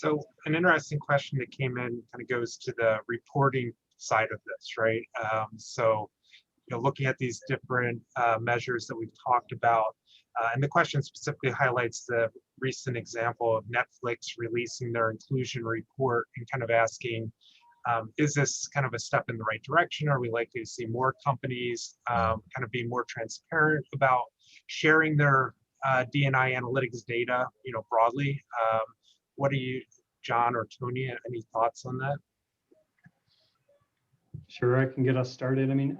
So an interesting question that came in kind of goes to the reporting side of this, right? Looking at these different measures that we've talked about, and the question specifically highlights the recent example of Netflix releasing their inclusion report and kind of asking, is this kind of a step in the right direction? Are we likely to see more companies kind of being more transparent about sharing their D&I analytics data, broadly? What do you, John or Tony, any thoughts on that? Sure, I can get us started. I mean,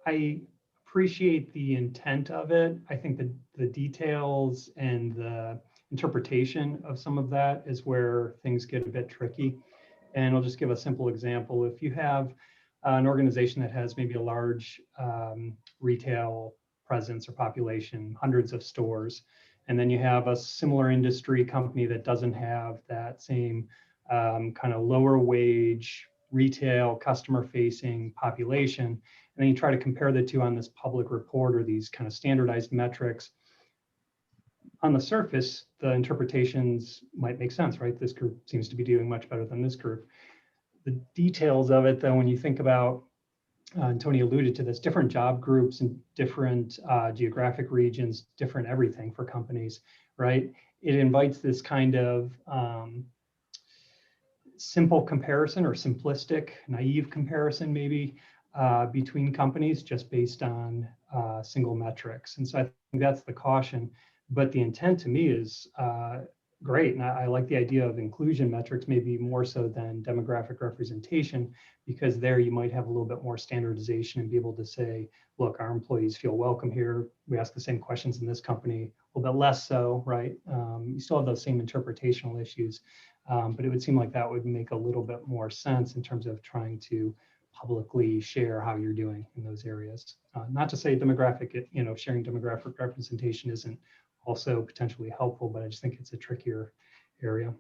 I appreciate the intent of it. I think that the details and the interpretation of some of that is where things get a bit tricky. And I'll just give a simple example. If you have an organization that has maybe a large retail presence or population, hundreds of stores, and then you have a similar industry company that doesn't have that same kind of lower wage retail customer facing population, and then you try to compare the two on this public report or these kind of standardized metrics. On the surface, the interpretations might make sense, right? This group seems to be doing much better than this group. The details of it, though, when you think about, and Tony alluded to this, different job groups and different geographic regions, different everything for companies, right? It invites this kind of simple comparison or simplistic, naive comparison maybe between companies just based on single metrics. And so I think that's the caution. But the intent to me is great. And I like the idea of inclusion metrics, maybe more so than demographic representation, because there you might have a little bit more standardization and be able to say, look, our employees feel welcome here. We ask the same questions in this company, a little bit less so, right? You still have those same interpretational issues, but it would seem like that would make a little bit more sense in terms of trying to publicly share how you're doing in those areas. Not to say demographic, sharing demographic representation isn't also potentially helpful, but I just think it's a trickier area.